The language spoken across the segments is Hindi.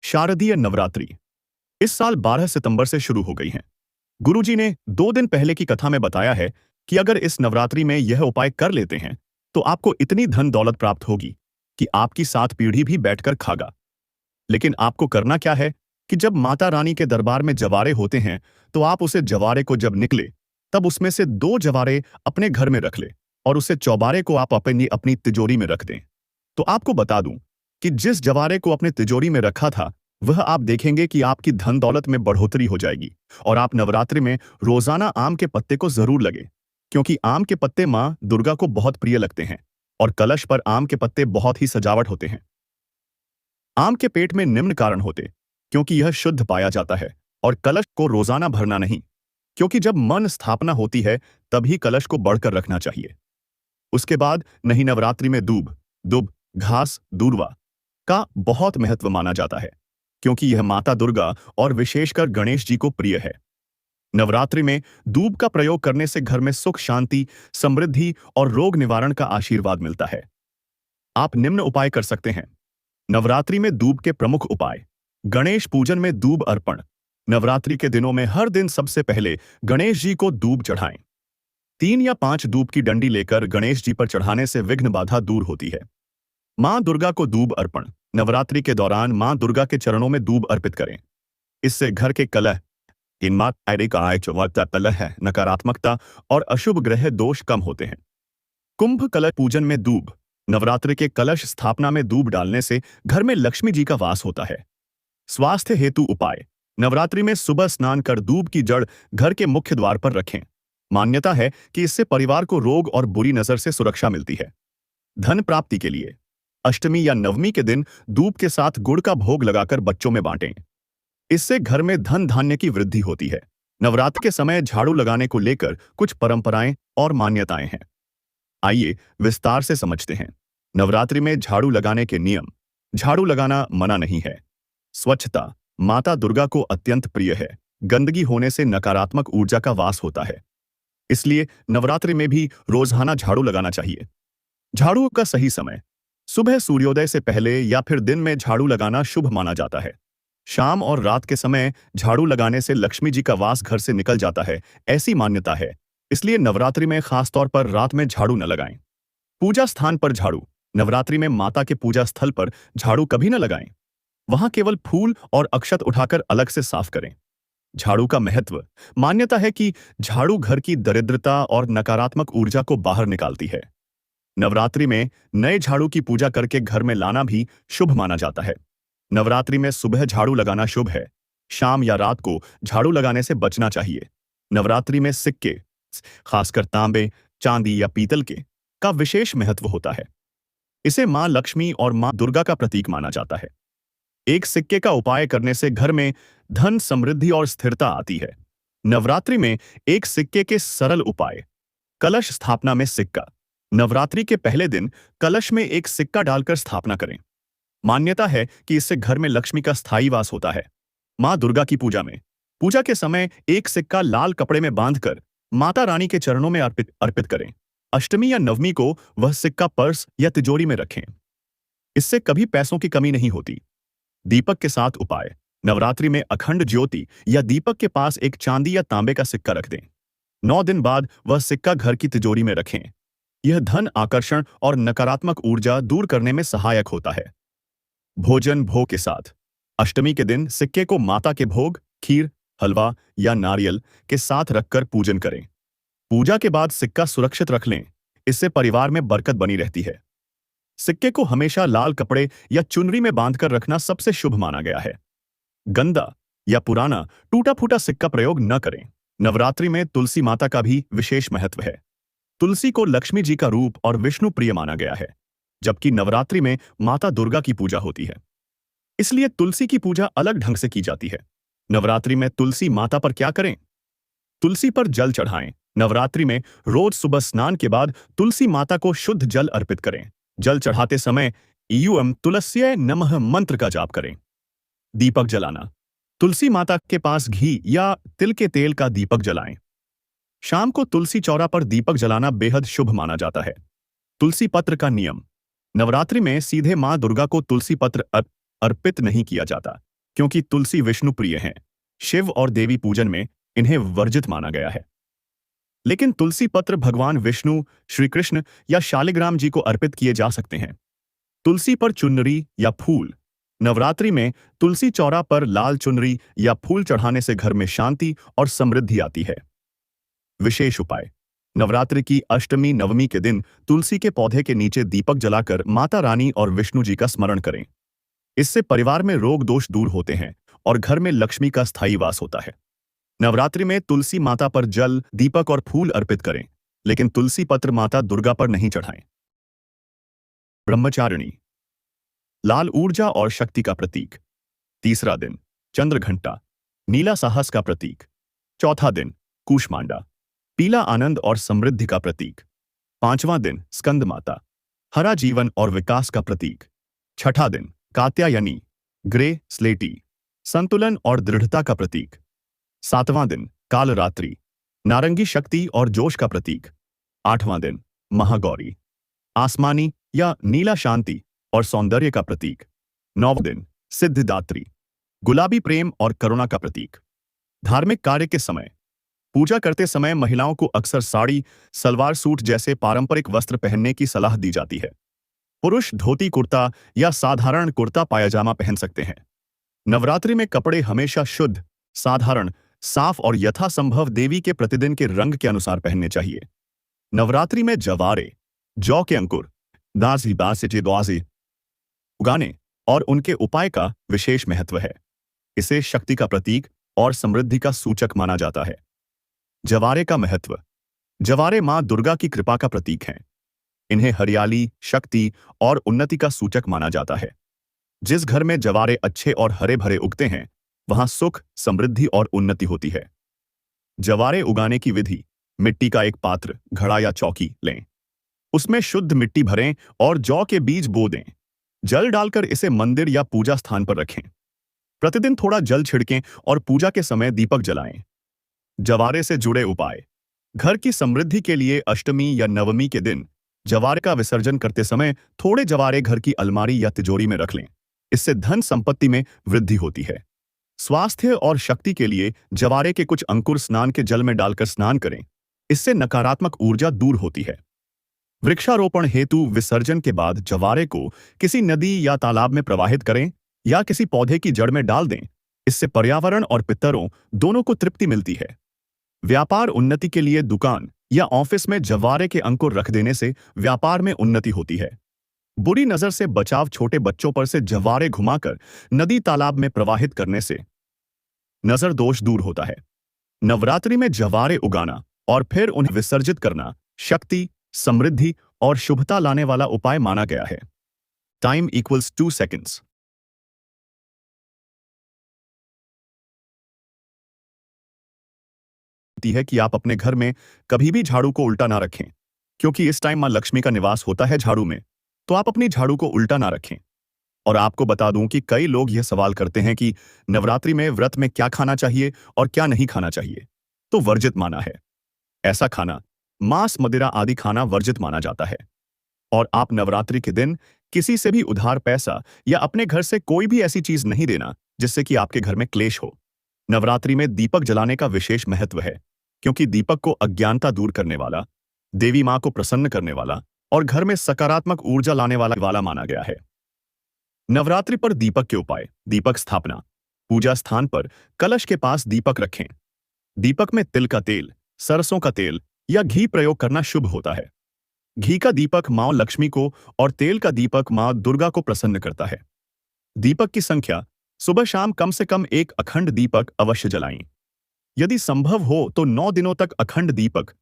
शारदीय नवरात्रि इस साल 12 सितंबर से शुरू हो गई हैं। गुरुजी ने 2 दिन पहले की कथा में बताया है कि अगर इस नवरात्रि में यह उपाय कर लेते हैं तो आपको इतनी धन दौलत प्राप्त होगी कि आपकी 7 पीढ़ी भी बैठकर खागा। लेकिन आपको करना क्या है कि जब माता रानी के दरबार में जवारे होते हैं तो आप उसे जवारे को जब निकले तब उसमें से 2 जवारे अपने घर में रख ले और उसे चौबारे को आप अपनी अपनी तिजोरी में रख दें। तो आपको बता दूं कि जिस जवारे को अपने तिजोरी में रखा था वह आप देखेंगे कि आपकी धन दौलत में बढ़ोतरी हो जाएगी। और आप नवरात्रि में रोजाना आम के पत्ते को जरूर लगे, क्योंकि आम के पत्ते माँ दुर्गा को बहुत प्रिय लगते हैं और कलश पर आम के पत्ते बहुत ही सजावट होते हैं। आम के पेट में निम्न कारण होते, क्योंकि यह शुद्ध पाया जाता है, और कलश को रोजाना भरना नहीं, क्योंकि जब मन स्थापना होती है तभी कलश को बढ़कर रखना चाहिए। उसके बाद नहीं नवरात्रि में दूब, दुब, घास, दूर्वा का बहुत महत्व माना जाता है, क्योंकि यह माता दुर्गा और विशेषकर गणेश जी को प्रिय है। नवरात्रि में दूब का प्रयोग करने से घर में सुख, शांति, समृद्धि और रोग निवारण का आशीर्वाद मिलता है। आप निम्न उपाय कर सकते हैं। नवरात्रि में दूब के प्रमुख उपाय। गणेश पूजन में दूब अर्पण। नवरात्रि के दिनों में हर दिन सबसे पहले गणेश जी को दूब चढ़ाएं। 3 या 5 दूब की डंडी लेकर गणेश जी पर चढ़ाने से विघ्न बाधा दूर होती है। मां दुर्गा को दूब अर्पण। नवरात्रि के दौरान मां दुर्गा के चरणों में दूब अर्पित करें। इससे घर के कलह, कलह, नकारात्मकता और अशुभ ग्रह दोष कम होते हैं। कुंभ कलश पूजन में दूब। नवरात्रि के कलश स्थापना में दूब डालने से घर में लक्ष्मी जी का वास होता है। स्वास्थ्य हेतु उपाय। नवरात्रि में सुबह स्नान कर दूब की जड़ घर के मुख्य द्वार पर रखें। मान्यता है कि इससे परिवार को रोग और बुरी नजर से सुरक्षा मिलती है। धन प्राप्ति के लिए अष्टमी या नवमी के दिन दूब के साथ गुड़ का भोग लगाकर बच्चों में बांटें। इससे घर में धन धान्य की वृद्धि होती है। नवरात्र के समय झाड़ू लगाने को लेकर कुछ परंपराएं और मान्यताएं हैं। आइए विस्तार से समझते हैं। नवरात्रि में झाड़ू लगाने के नियम। झाड़ू लगाना मना नहीं है। स्वच्छता माता दुर्गा को अत्यंत प्रिय है। गंदगी होने से नकारात्मक ऊर्जा का वास होता है, इसलिए नवरात्रि में भी रोजाना झाड़ू लगाना चाहिए। झाड़ू का सही समय। सुबह सूर्योदय से पहले या फिर दिन में झाड़ू लगाना शुभ माना जाता है। शाम और रात के समय झाड़ू लगाने से लक्ष्मी जी का वास घर से निकल जाता है, ऐसी मान्यता है। इसलिए नवरात्रि में खासतौर पर रात में झाड़ू न लगाएं। पूजा स्थान पर झाड़ू। नवरात्रि में माता के पूजा स्थल पर झाड़ू कभी न लगाएं। वहां केवल फूल और अक्षत उठाकर अलग से साफ करें। झाड़ू का महत्व। मान्यता है कि झाड़ू घर की दरिद्रता और नकारात्मक ऊर्जा को बाहर निकालती है। नवरात्रि में नए झाड़ू की पूजा करके घर में लाना भी शुभ माना जाता है। नवरात्रि में सुबह झाड़ू लगाना शुभ है। शाम या रात को झाड़ू लगाने से बचना चाहिए। नवरात्रि में सिक्के, खासकर तांबे, चांदी या पीतल के, का विशेष महत्व होता है। इसे मां लक्ष्मी और मां दुर्गा का प्रतीक माना जाता है। एक सिक्के का उपाय करने से घर में धन, समृद्धि और स्थिरता आती है। नवरात्रि में एक सिक्के के सरल उपाय। कलश स्थापना में सिक्का। नवरात्रि के पहले दिन कलश में एक सिक्का डालकर स्थापना करें। मान्यता है कि इससे घर में लक्ष्मी का स्थायी वास होता है। मां दुर्गा की पूजा में पूजा के समय एक सिक्का लाल कपड़े में बांधकर माता रानी के चरणों में अर्पित करें। अष्टमी या नवमी को वह सिक्का पर्स या तिजोरी में रखें। इससे कभी पैसों की कमी नहीं होती। दीपक के साथ उपाय। नवरात्रि में अखंड ज्योति या दीपक के पास एक चांदी या तांबे का सिक्का रख दें। 9 दिन बाद वह सिक्का घर की तिजोरी में रखें। यह धन आकर्षण और नकारात्मक ऊर्जा दूर करने में सहायक होता है। भोजन भोग के साथ। अष्टमी के दिन सिक्के को माता के भोग, खीर, हलवा या नारियल के साथ रखकर पूजन करें। पूजा के बाद सिक्का सुरक्षित रख लें। इससे परिवार में बरकत बनी रहती है। सिक्के को हमेशा लाल कपड़े या चुनरी में बांधकर रखना सबसे शुभ माना गया है। गंदा या पुराना टूटा फूटा सिक्का प्रयोग न करें। नवरात्रि में तुलसी माता का भी विशेष महत्व है। तुलसी को लक्ष्मी जी का रूप और विष्णु प्रिय माना गया है, जबकि नवरात्रि में माता दुर्गा की पूजा होती है, इसलिए तुलसी की पूजा अलग ढंग से की जाती है। नवरात्रि में तुलसी माता पर क्या करें? तुलसी पर जल चढ़ाएं। नवरात्रि में रोज सुबह स्नान के बाद तुलसी माता को शुद्ध जल अर्पित करें। जल चढ़ाते समय यूएम तुलस्यै नमः मंत्र का जाप करें। दीपक जलाना। तुलसी माता के पास घी या तिल के तेल का दीपक जलाएं। शाम को तुलसी चौरा पर दीपक जलाना बेहद शुभ माना जाता है। तुलसी पत्र का नियम। नवरात्रि में सीधे मां दुर्गा को तुलसी पत्र अर्पित नहीं किया जाता। क्योंकि तुलसी विष्णु प्रिय हैं। शिव और देवी पूजन में इन्हें वर्जित माना गया है। लेकिन तुलसी पत्र भगवान विष्णु, श्री कृष्ण या शालिग्राम जी को अर्पित किए जा सकते हैं। तुलसी पर चुनरी या फूल। नवरात्रि में तुलसी चौरा पर लाल चुनरी या फूल चढ़ाने से घर में शांति और समृद्धि आती है। विशेष उपाय। नवरात्रि की अष्टमी नवमी के दिन तुलसी के पौधे के नीचे दीपक जलाकर माता रानी और विष्णु जी का स्मरण करें। इससे परिवार में रोग दोष दूर होते हैं और घर में लक्ष्मी का स्थायी वास होता है। नवरात्रि में तुलसी माता पर जल, दीपक और फूल अर्पित करें, लेकिन तुलसी पत्र माता दुर्गा पर नहीं चढ़ाएं। ब्रह्मचारिणी, लाल ऊर्जा और शक्ति का प्रतीक। तीसरा दिन चंद्रघंटा, नीला साहस का प्रतीक। चौथा दिन कूष्मांडा, पीला आनंद और समृद्धि का प्रतीक। पांचवां दिन स्कंद माता, हरा जीवन और विकास का प्रतीक। छठा दिन कात्यायनी, ग्रे स्लेटी, संतुलन और दृढ़ता का प्रतीक। सातवां दिन कालरात्रि, नारंगी शक्ति और जोश का प्रतीक। आठवां दिन महागौरी, आसमानी या नीला शांति और सौंदर्य का प्रतीक। नौवां दिन सिद्धिदात्री, गुलाबी प्रेम और करुणा का प्रतीक। धार्मिक कार्य के समय। पूजा करते समय महिलाओं को अक्सर साड़ी, सलवार सूट जैसे पारंपरिक वस्त्र पहनने की सलाह दी जाती है। पुरुष धोती कुर्ता या साधारण कुर्ता पायजामा पहन सकते हैं। नवरात्रि में कपड़े हमेशा शुद्ध, साधारण, साफ और यथासंभव देवी के प्रतिदिन के रंग के अनुसार पहनने चाहिए। नवरात्रि में जवारे, जौ के अंकुर, दासी उगाने और उनके उपाय का विशेष महत्व है। इसे शक्ति का प्रतीक और समृद्धि का सूचक माना जाता है। जवारे का महत्व। जवारे मां दुर्गा की कृपा का प्रतीक हैं। इन्हें हरियाली, शक्ति और उन्नति का सूचक माना जाता है। जिस घर में जवारे अच्छे और हरे भरे उगते हैं, वहां सुख, समृद्धि और उन्नति होती है। जवारे उगाने की विधि। मिट्टी का एक पात्र, घड़ा या चौकी लें। उसमें शुद्ध मिट्टी भरें और जौ के बीज बो दें। जल डालकर इसे मंदिर या पूजा स्थान पर रखें। प्रतिदिन थोड़ा जल छिड़कें और पूजा के समय दीपक जलाएं। जवारे से जुड़े उपाय। घर की समृद्धि के लिए अष्टमी या नवमी के दिन जवारे का विसर्जन करते समय थोड़े जवारे घर की अलमारी या तिजोरी में रख लें। इससे धन संपत्ति में वृद्धि होती है। स्वास्थ्य और शक्ति के लिए जवारे के कुछ अंकुर स्नान के जल में डालकर स्नान करें। इससे नकारात्मक ऊर्जा दूर होती है। वृक्षारोपण हेतु विसर्जन के बाद जवारे को किसी नदी या तालाब में प्रवाहित करें या किसी पौधे की जड़ में डाल दें। इससे पर्यावरण और पितरों दोनों को तृप्ति मिलती है। व्यापार उन्नति के लिए दुकान या ऑफिस में जवारे के अंकुर रख देने से व्यापार में उन्नति होती है। बुरी नजर से बचाव। छोटे बच्चों पर से जवारे घुमाकर नदी तालाब में प्रवाहित करने से नजर दोष दूर होता है। नवरात्रि में जवारे उगाना और फिर उन्हें विसर्जित करना शक्ति, समृद्धि और शुभता लाने वाला उपाय माना गया है। Time equals 2 seconds। है कि आप अपने घर में कभी भी झाड़ू को उल्टा ना रखें, क्योंकि इस टाइम मां लक्ष्मी का निवास होता है झाड़ू में। तो आप अपनी झाड़ू को उल्टा ना रखें। और आपको बता दूं कि कई लोग यह सवाल करते हैं कि नवरात्रि में व्रत में क्या खाना चाहिए और क्या नहीं खाना चाहिए। तो वर्जित माना है। ऐसा खाना, मांस, मदिरा आदि खाना वर्जित माना जाता है। और आप नवरात्रि के दिन किसी से भी उधार पैसा या अपने घर से कोई भी ऐसी चीज नहीं देना जिससे कि आपके घर में क्लेश हो। नवरात्रि में दीपक जलाने का विशेष महत्व है, क्योंकि दीपक को अज्ञानता दूर करने वाला, देवी मां को प्रसन्न करने वाला और घर में सकारात्मक ऊर्जा लाने वाला माना गया है। नवरात्रि पर दीपक के उपाय। दीपक स्थापना। पूजा स्थान पर कलश के पास दीपक रखें। दीपक में तिल का तेल, सरसों का तेल या घी प्रयोग करना शुभ होता है। घी का दीपक मां लक्ष्मी को और तेल का दीपक मां दुर्गा को प्रसन्न करता है। दीपक की संख्या। सुबह शाम कम से कम एक अखंड दीपक अवश्य जलाएं। यदि संभव हो तो 9 दिनों तक अखंड दीपक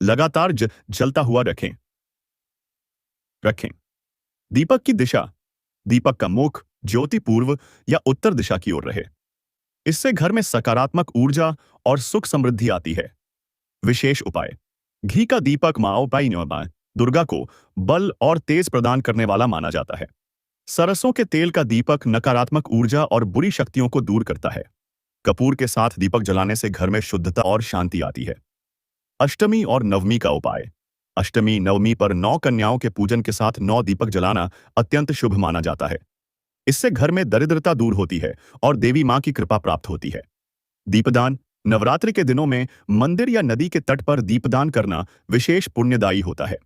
लगातार जलता हुआ रखें। दीपक की दिशा। दीपक का मुख ज्योति पूर्व या उत्तर दिशा की ओर रहे। इससे घर में सकारात्मक ऊर्जा और सुख समृद्धि आती है। विशेष उपाय। घी का दीपक मां दुर्गा को बल और तेज प्रदान करने वाला माना जाता है। सरसों के तेल का दीपक नकारात्मक ऊर्जा और बुरी शक्तियों को दूर करता है। कपूर के साथ दीपक जलाने से घर में शुद्धता और शांति आती है। अष्टमी और नवमी का उपाय। अष्टमी नवमी पर 9 कन्याओं के पूजन के साथ 9 दीपक जलाना अत्यंत शुभ माना जाता है। इससे घर में दरिद्रता दूर होती है और देवी मां की कृपा प्राप्त होती है। दीपदान। नवरात्रि के दिनों में मंदिर या नदी के तट पर दीपदान करना विशेष पुण्यदायी होता है।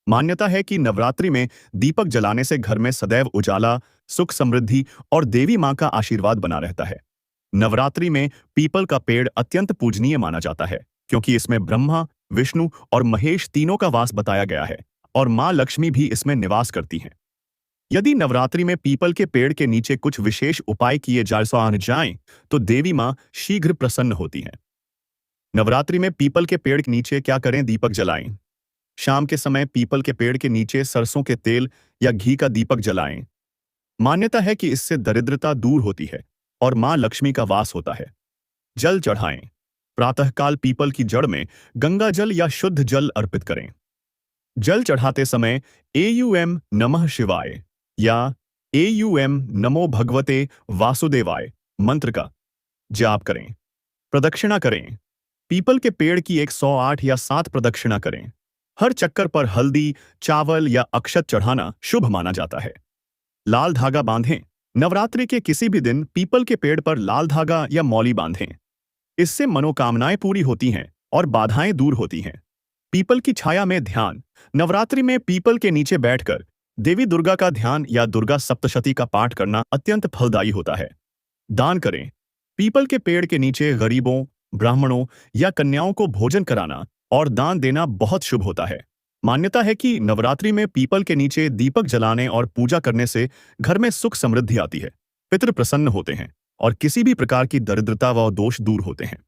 मान्यता है कि नवरात्रि में दीपक जलाने से घर में सदैव उजाला, सुख समृद्धि और देवी मां का आशीर्वाद बना रहता है। नवरात्रि में पीपल का पेड़ अत्यंत पूजनीय माना जाता है, क्योंकि इसमें ब्रह्मा, विष्णु और महेश तीनों का वास बताया गया है और मां लक्ष्मी भी इसमें निवास करती हैं। यदि नवरात्रि में पीपल के पेड़ के नीचे कुछ विशेष उपाय किए जाएं, तो देवी मां शीघ्र प्रसन्न होती हैं। नवरात्रि में पीपल के पेड़ के नीचे क्या करें? दीपक जलाएं। शाम के समय पीपल के पेड़ के नीचे सरसों के तेल या घी का दीपक जलाएं। मान्यता है कि इससे दरिद्रता दूर होती है और मां लक्ष्मी का वास होता है। जल चढ़ाएं। प्रातःकाल पीपल की जड़ में गंगा जल या शुद्ध जल अर्पित करें। जल चढ़ाते समय एयूएम नमः शिवाय या एयूएम नमो भगवते वासुदेवाय मंत्र का जाप करें। प्रदक्षिणा करें। पीपल के पेड़ की 108 या 7 प्रदक्षिणा करें। हर चक्कर पर हल्दी, चावल या अक्षत चढ़ाना शुभ माना जाता है। लाल धागा बांधें। नवरात्रि के किसी भी दिन पीपल के पेड़ पर लाल धागा या मौली बांधें। इससे मनोकामनाएं पूरी होती हैं और बाधाएं दूर होती हैं। पीपल की छाया में ध्यान। नवरात्रि में पीपल के नीचे बैठकर देवी दुर्गा का ध्यान या दुर्गा सप्तशती का पाठ करना अत्यंत फलदायी होता है। दान करें। पीपल के पेड़ के नीचे गरीबों, ब्राह्मणों या कन्याओं को भोजन कराना और दान देना बहुत शुभ होता है। मान्यता है कि नवरात्रि में पीपल के नीचे दीपक जलाने और पूजा करने से घर में सुख समृद्धि आती है, पितृ प्रसन्न होते हैं और किसी भी प्रकार की दरिद्रता व दोष दूर होते हैं।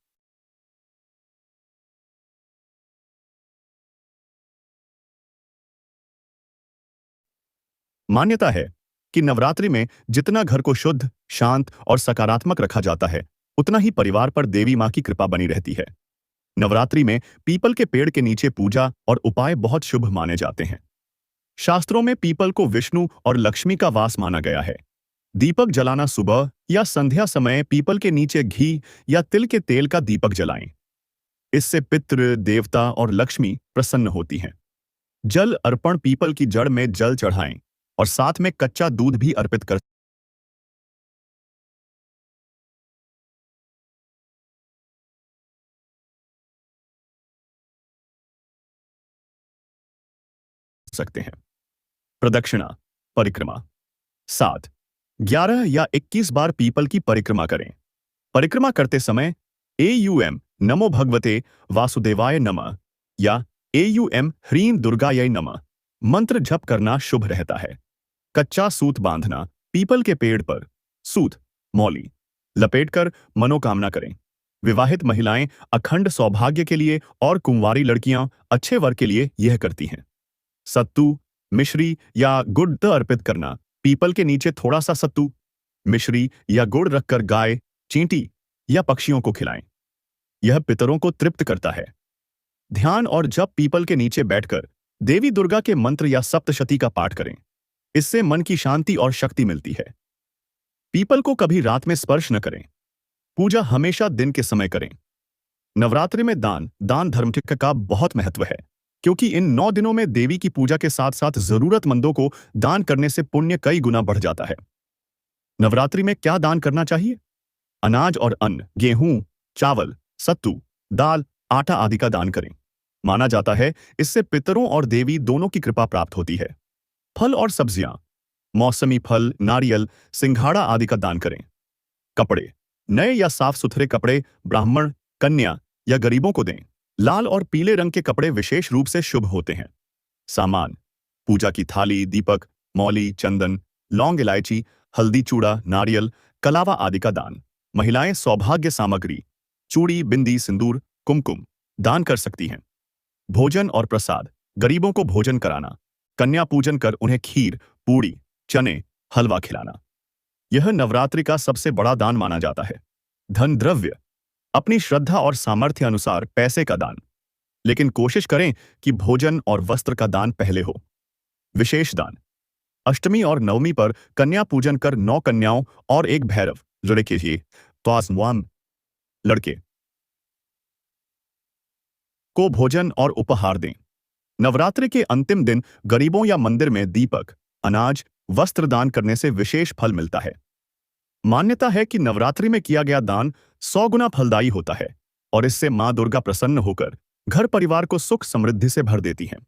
मान्यता है कि नवरात्रि में जितना घर को शुद्ध, शांत और सकारात्मक रखा जाता है, उतना ही परिवार पर देवी मां की कृपा बनी रहती है। नवरात्रि में पीपल के पेड़ के नीचे पूजा और उपाय बहुत शुभ माने जाते हैं। शास्त्रों में पीपल को विष्णु और लक्ष्मी का वास माना गया है। दीपक जलाना सुबह या संध्या समय पीपल के नीचे घी या तिल के तेल का दीपक जलाएं। इससे पितृ, देवता और लक्ष्मी प्रसन्न होती हैं। जल अर्पण। पीपल की जड़ में जल चढ़ाएं और साथ में कच्चा दूध भी अर्पित कर सकते हैं। प्रदक्षिणा, परिक्रमा। 7, 11 या 21 बार पीपल की परिक्रमा करें। परिक्रमा करते समय एयूएम नमो भगवते वासुदेवाय नमः या एयूएम ह्रीं दुर्गायै नमः मंत्र जप करना शुभ रहता है। कच्चा सूत बांधना। पीपल के पेड़ पर सूत, मौली लपेटकर मनोकामना करें। विवाहित महिलाएं अखंड सौभाग्य के लिए और कुंवारी लड़कियां अच्छे वर के लिए यह करती हैं। सत्तू, मिश्री या गुड़ अर्पित करना। पीपल के नीचे थोड़ा सा सत्तू, मिश्री या गुड़ रखकर गाय, चींटी या पक्षियों को खिलाएं। यह पितरों को तृप्त करता है। ध्यान और जप। पीपल के नीचे बैठकर देवी दुर्गा के मंत्र या सप्तशती का पाठ करें। इससे मन की शांति और शक्ति मिलती है। पीपल को कभी रात में स्पर्श न करें। पूजा हमेशा दिन के समय करें। नवरात्रि में दान धर्म का बहुत महत्व है, क्योंकि इन 9 दिनों में देवी की पूजा के साथ साथ जरूरतमंदों को दान करने से पुण्य कई गुना बढ़ जाता है। नवरात्रि में क्या दान करना चाहिए? अनाज और अन्न, गेहूं, चावल, सत्तू, दाल, आटा आदि का दान करें। माना जाता है इससे पितरों और देवी दोनों की कृपा प्राप्त होती है। फल और सब्जियां, मौसमी फल, नारियल, सिंघाड़ा आदि का दान करें। कपड़े, नए या साफ सुथरे कपड़े ब्राह्मण, कन्या या गरीबों को दें। लाल और पीले रंग के कपड़े विशेष रूप से शुभ होते हैं। सामान, पूजा की थाली, दीपक, मौली, चंदन, लौंग, इलायची, हल्दी, चूड़ा, नारियल, कलावा आदि का दान। महिलाएं सौभाग्य सामग्री, चूड़ी, बिंदी, सिंदूर, कुमकुम दान कर सकती हैं। भोजन और प्रसाद, गरीबों को भोजन कराना। कन्या पूजन कर उन्हें खीर, पूड़ी, चने, हलवा खिलाना। यह नवरात्रि का सबसे बड़ा दान माना जाता है। धन द्रव्य, अपनी श्रद्धा और सामर्थ्य अनुसार पैसे का दान, लेकिन कोशिश करें कि भोजन और वस्त्र का दान पहले हो। विशेष दान, अष्टमी और नवमी पर कन्या पूजन कर 9 कन्याओं और एक भैरव लड़के लड़के को भोजन और उपहार दें। नवरात्रि के अंतिम दिन गरीबों या मंदिर में दीपक, अनाज वस्त्र दान करने से विशेष फल मिलता है। मान्यता है कि नवरात्रि में किया गया दान 100 गुना फलदायी होता है और इससे मां दुर्गा प्रसन्न होकर घर परिवार को सुख समृद्धि से भर देती हैं।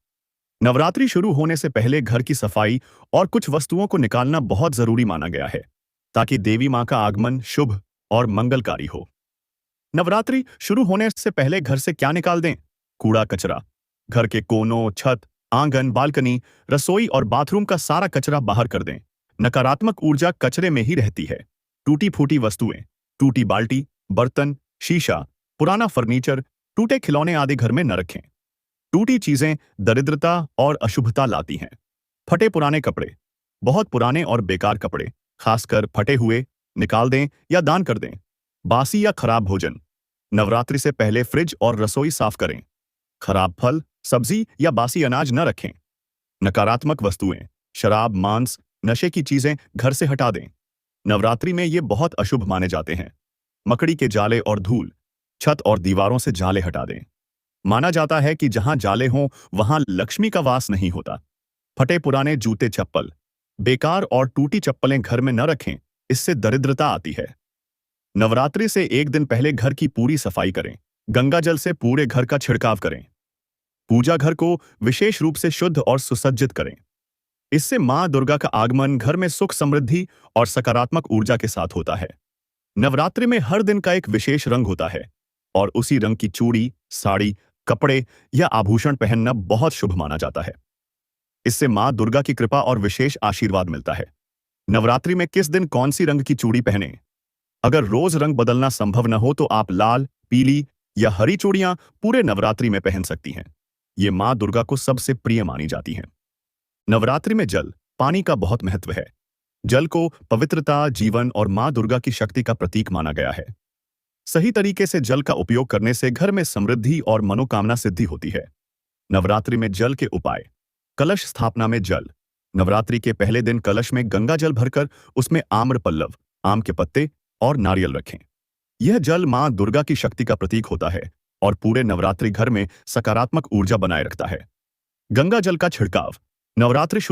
नवरात्रि शुरू होने से पहले घर की सफाई और कुछ वस्तुओं को निकालना बहुत जरूरी माना गया है, ताकि देवी मां का आगमन शुभ और मंगलकारी हो। नवरात्रि शुरू होने से पहले घर से क्या निकाल दें? कूड़ा कचरा। घर के कोनों, छत, आंगन, बालकनी, रसोई और बाथरूम का सारा कचरा बाहर कर दें। नकारात्मक ऊर्जा कचरे में ही रहती है। टूटी फूटी वस्तुएं, टूटी बाल्टी, बर्तन, शीशा, पुराना फर्नीचर, टूटे खिलौने आदि घर में न रखें। टूटी चीजें दरिद्रता और अशुभता लाती हैं। फटे पुराने कपड़े, बहुत पुराने और बेकार कपड़े, खासकर फटे हुए, निकाल दें या दान कर दें। बासी या खराब भोजन। नवरात्रि से पहले फ्रिज और रसोई साफ करें। खराब फल, सब्जी या बासी अनाज न रखें। नकारात्मक वस्तुएं, शराब, मांस, नशे की चीजें घर से हटा दें। नवरात्रि में ये बहुत अशुभ माने जाते हैं। मकड़ी के जाले और धूल, छत और दीवारों से जाले हटा दें। माना जाता है कि जहां जाले हों वहां लक्ष्मी का वास नहीं होता। फटे पुराने जूते, चप्पल, बेकार और टूटी चप्पलें घर में न रखें, इससे दरिद्रता आती है। नवरात्रि से एक दिन पहले घर की पूरी सफाई करें। गंगा जल से पूरे घर का छिड़काव करें। पूजा घर को विशेष रूप से शुद्ध और सुसज्जित करें। इससे मां दुर्गा का आगमन घर में सुख, समृद्धि और सकारात्मक ऊर्जा के साथ होता है। नवरात्रि में हर दिन का एक विशेष रंग होता है और उसी रंग की चूड़ी, साड़ी, कपड़े या आभूषण पहनना बहुत शुभ माना जाता है। इससे मां दुर्गा की कृपा और विशेष आशीर्वाद मिलता है। नवरात्रि में किस दिन कौन सी रंग की चूड़ी पहनें? अगर रोज रंग बदलना संभव न हो तो आप लाल, पीली या हरी चूड़ियां पूरे नवरात्रि में पहन सकती हैं। ये मां दुर्गा को सबसे प्रिय मानी जाती हैं। नवरात्रि में जल, पानी का बहुत महत्व है। जल को पवित्रता, जीवन और मां दुर्गा की शक्ति का प्रतीक माना गया है। सही तरीके से जल का उपयोग करने से घर में समृद्धि और मनोकामना सिद्धि होती है। नवरात्रि में जल के उपाय। कलश स्थापना में जल। नवरात्रि के पहले दिन कलश में गंगा जल भरकर उसमें आम्र पल्लव, आम के पत्ते और नारियल रखें। यह जल मां दुर्गा की शक्ति का प्रतीक होता है और पूरे नवरात्रि घर में सकारात्मक ऊर्जा बनाए रखता है। गंगा जल का छिड़काव। नवरात्रि